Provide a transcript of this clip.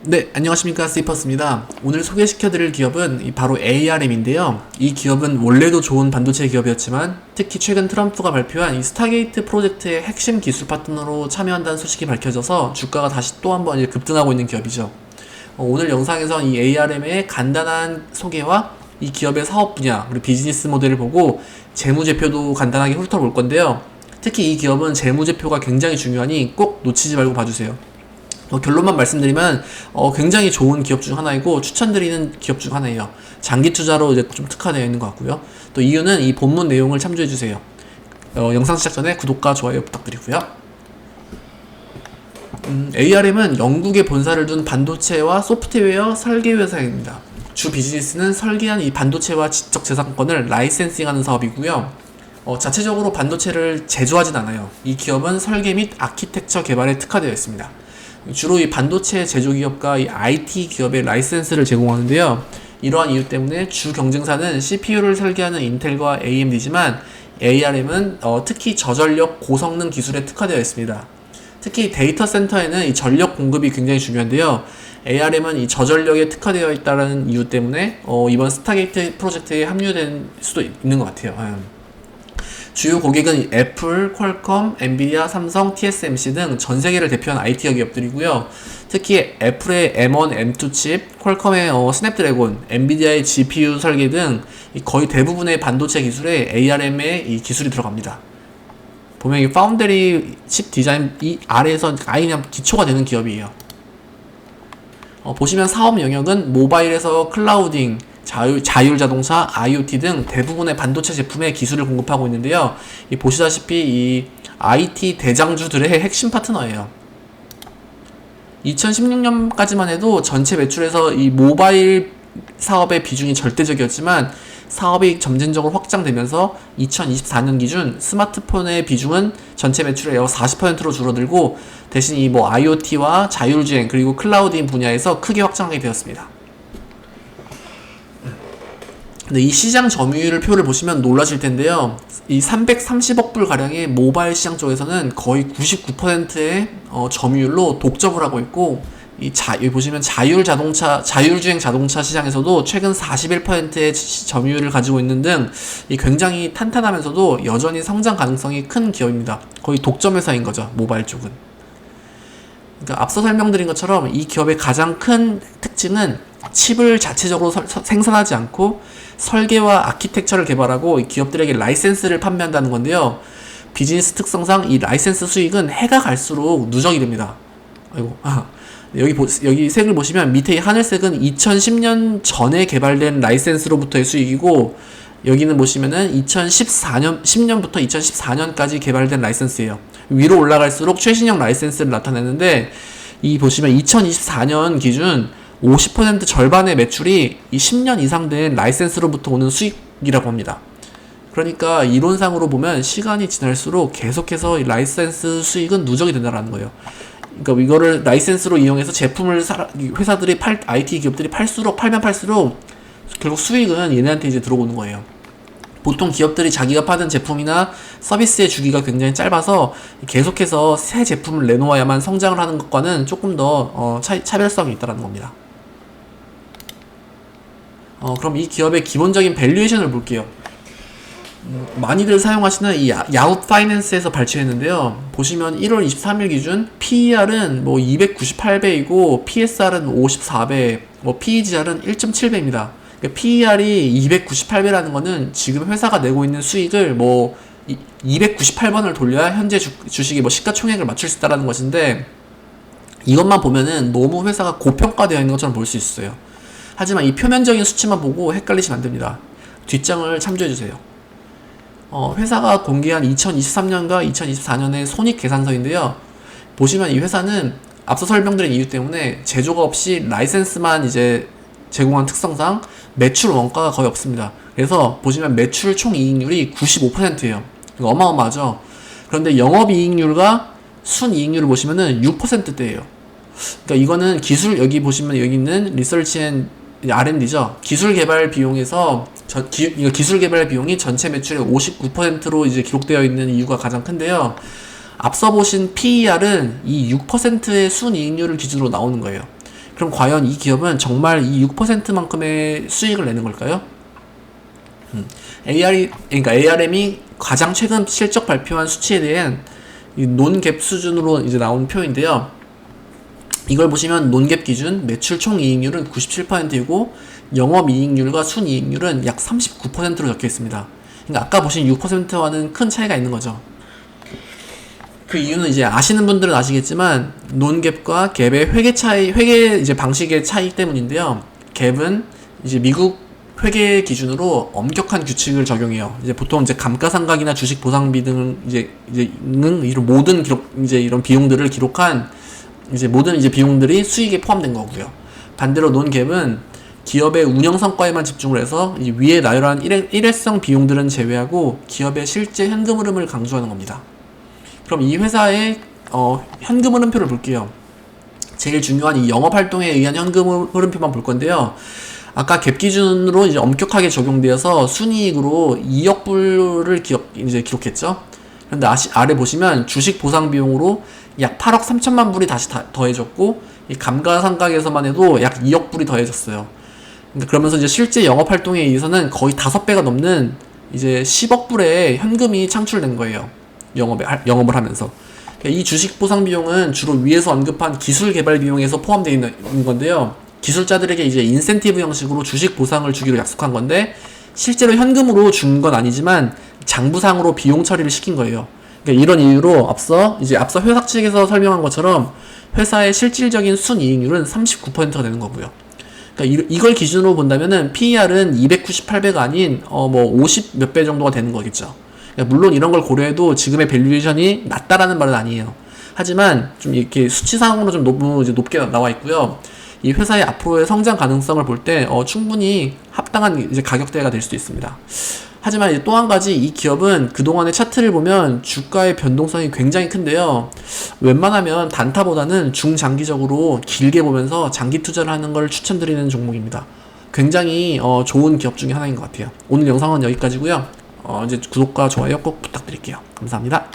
네, 안녕하십니까. 스이퍼스입니다. 오늘 소개시켜드릴 기업은 바로 ARM인데요. 이 기업은 원래도 좋은 반도체 기업이었지만 특히 최근 트럼프가 발표한 이 스타게이트 프로젝트의 핵심 기술 파트너로 참여한다는 소식이 밝혀져서 주가가 다시 또 한번 급등하고 있는 기업이죠. 오늘 영상에선 이 ARM의 간단한 소개와 이 기업의 사업 분야 그리고 비즈니스 모델을 보고 재무제표도 간단하게 훑어볼 건데요. 특히 이 기업은 재무제표가 굉장히 중요하니 꼭 놓치지 말고 봐주세요. 결론만 말씀드리면 굉장히 좋은 기업 중 하나이고 추천드리는 기업 중 하나예요. 장기 투자로 이제 좀 특화되어 있는 것 같고요. 또 이유는 이 본문 내용을 참조해 주세요. 영상 시작 전에 구독과 좋아요 부탁드리고요. ARM은 영국에 본사를 둔 반도체와 소프트웨어 설계 회사입니다. 주 비즈니스는 설계한 이 반도체와 지적 재산권을 라이센싱하는 사업이고요. 자체적으로 반도체를 제조하진 않아요. 이 기업은 설계 및 아키텍처 개발에 특화되어 있습니다. 주로 이 반도체 제조기업과 이 IT 기업의 라이센스를 제공하는데요. 이러한 이유 때문에 주 경쟁사는 CPU를 설계하는 인텔과 AMD지만 ARM은 특히 저전력 고성능 기술에 특화되어 있습니다. 특히 데이터 센터에는 이 전력 공급이 굉장히 중요한데요. ARM은 이 저전력에 특화되어 있다는 이유 때문에 이번 스타게이트 프로젝트에 합류된 수도 있는 것 같아요. 주요 고객은 애플, 퀄컴, 엔비디아, 삼성, TSMC 등 전 세계를 대표하는 IT 기업들이고요. 특히 애플의 M1, M2 칩, 퀄컴의 스냅드래곤, 엔비디아의 GPU 설계 등 거의 대부분의 반도체 기술에 ARM의 이 기술이 들어갑니다. 보면 이 파운드리 칩 디자인 이 아래에서 아예 그냥 기초가 되는 기업이에요. 보시면 사업 영역은 모바일에서 클라우딩, 자율자동차, IoT 등 대부분의 반도체 제품에 기술을 공급하고 있는데요. 보시다시피 이 IT 대장주들의 핵심 파트너예요. 2016년까지만 해도 전체 매출에서 이 모바일 사업의 비중이 절대적이었지만 사업이 점진적으로 확장되면서 2024년 기준 스마트폰의 비중은 전체 매출의 약 40%로 줄어들고 대신 이 IoT와 자율주행 그리고 클라우딩 분야에서 크게 확장하게 되었습니다. 근데 이 시장 점유율 표를 보시면 놀라실 텐데요. 이 330억 불 가량의 모바일 시장 쪽에서는 거의 99%의 점유율로 독점을 하고 있고, 여기 보시면 자율주행 자동차 시장에서도 최근 41%의 점유율을 가지고 있는 등 굉장히 탄탄하면서도 여전히 성장 가능성이 큰 기업입니다. 거의 독점 회사인 거죠, 모바일 쪽은. 그러니까 앞서 설명드린 것처럼 이 기업의 가장 큰 특징은 칩을 자체적으로 생산하지 않고 설계와 아키텍처를 개발하고 이 기업들에게 라이센스를 판매한다는 건데요. 비즈니스 특성상 이 라이센스 수익은 해가 갈수록 누적이 됩니다. 여기 색을 보시면 밑에 이 하늘색은 2010년 전에 개발된 라이센스로부터의 수익이고, 여기는 보시면은 10년부터 2014년까지 개발된 라이센스예요. 위로 올라갈수록 최신형 라이센스를 나타내는데, 이 보시면 2024년 기준 50% 절반의 매출이 이 10년 이상 된 라이센스로부터 오는 수익이라고 합니다. 그러니까 이론상으로 보면 시간이 지날수록 계속해서 이 라이센스 수익은 누적이 된다는 거예요. 그러니까 이거를 라이센스로 이용해서 제품을 회사들이 IT 기업들이 팔면 팔수록 결국 수익은 얘네한테 이제 들어오는 거예요. 보통 기업들이 자기가 파는 제품이나 서비스의 주기가 굉장히 짧아서 계속해서 새 제품을 내놓아야만 성장을 하는 것과는 조금 더 차별성이 있다는 겁니다. 그럼 이 기업의 기본적인 밸류에이션을 볼게요. 많이들 사용하시는 이 야후 파이낸스에서 발췌했는데요. 보시면 1월 23일 기준 PER은 298배이고 PSR은 54배, PEGR은 1.7배입니다. 그러니까 PER이 298배라는 거는 지금 회사가 내고 있는 수익을 298번을 돌려야 현재 주식의 시가총액을 맞출 수 있다는 것인데, 이것만 보면은 너무 회사가 고평가되어 있는 것처럼 볼 수 있어요. 하지만 이 표면적인 수치만 보고 헷갈리시면 안 됩니다. 뒷장을 참조해주세요. 회사가 공개한 2023년과 2024년의 손익 계산서인데요. 보시면 이 회사는 앞서 설명드린 이유 때문에 제조가 없이 라이센스만 이제 제공한 특성상 매출 원가가 거의 없습니다. 그래서 보시면 매출 총이익률이 95%예요. 이거 어마어마하죠. 그런데 영업이익률과 순이익률을 보시면은 6%대예요. 그러니까 이거는 여기 보시면 여기 있는 리서치 앤 R&D죠. 기술 개발 비용에서 기술 개발 비용이 전체 매출의 59%로 이제 기록되어 있는 이유가 가장 큰데요. 앞서 보신 PER은 이 6%의 순이익률을 기준으로 나오는 거예요. 그럼 과연 이 기업은 정말 이 6%만큼의 수익을 내는 걸까요? 그러니까 ARM이 가장 최근 실적 발표한 수치에 대한 논갭 수준으로 이제 나온 표인데요. 이걸 보시면 논갭 기준 매출 총이익률은 97%이고 영업이익률과 순이익률은 약 39%로 적혀 있습니다. 그러니까 아까 보신 6%와는 큰 차이가 있는 거죠. 그 이유는 이제 아시는 분들은 아시겠지만 논갭과 갭의 회계 이제 방식의 차이 때문인데요. 갭은 이제 미국 회계 기준으로 엄격한 규칙을 적용해요. 이제 보통 이제 감가상각이나 주식 보상비 등 이런 모든 이런 비용들을 기록한 모든 비용들이 수익에 포함된 거고요. 반대로 논갭은 기업의 운영 성과에만 집중을 해서 위에 나열한 일회성 비용들은 제외하고 기업의 실제 현금 흐름을 강조하는 겁니다. 그럼 이 회사의 현금 흐름표를 볼게요. 제일 중요한 이 영업 활동에 의한 현금 흐름표만 볼 건데요. 아까 갭 기준으로 이제 엄격하게 적용되어서 순이익으로 2억 불을 기록했죠. 그런데 아래 보시면 주식 보상 비용으로 약 8억 3천만 불이 다시 더해졌고, 이 감가상각에서만 해도 약 2억 불이 더해졌어요. 그러면서 이제 실제 영업 활동에 의해서는 거의 5배가 넘는 이제 10억 불의 현금이 창출된 거예요. 영업을 하면서. 이 주식 보상 비용은 주로 위에서 언급한 기술 개발 비용에서 포함되어 있는 건데요. 기술자들에게 이제 인센티브 형식으로 주식 보상을 주기로 약속한 건데, 실제로 현금으로 준 건 아니지만 장부상으로 비용 처리를 시킨 거예요. 그러니까 이런 이유로 앞서 회사 측에서 설명한 것처럼 회사의 실질적인 순이익률은 39%가 되는 거고요. 그러니까 이걸 기준으로 본다면은 PER은 298배가 아닌 50 몇 배 정도가 되는 거겠죠. 그러니까 물론 이런 걸 고려해도 지금의 밸류에이션이 낮다라는 말은 아니에요. 하지만 좀 이렇게 수치상으로 좀 너무 높게 나와 있고요. 이 회사의 앞으로의 성장 가능성을 볼 때 충분히 합당한 가격대가 될 수도 있습니다. 하지만 또 한 가지, 이 기업은 그동안의 차트를 보면 주가의 변동성이 굉장히 큰데요. 웬만하면 단타보다는 중장기적으로 길게 보면서 장기 투자를 하는 걸 추천드리는 종목입니다. 굉장히 좋은 기업 중에 하나인 것 같아요. 오늘 영상은 여기까지고요. 이제 구독과 좋아요 꼭 부탁드릴게요. 감사합니다.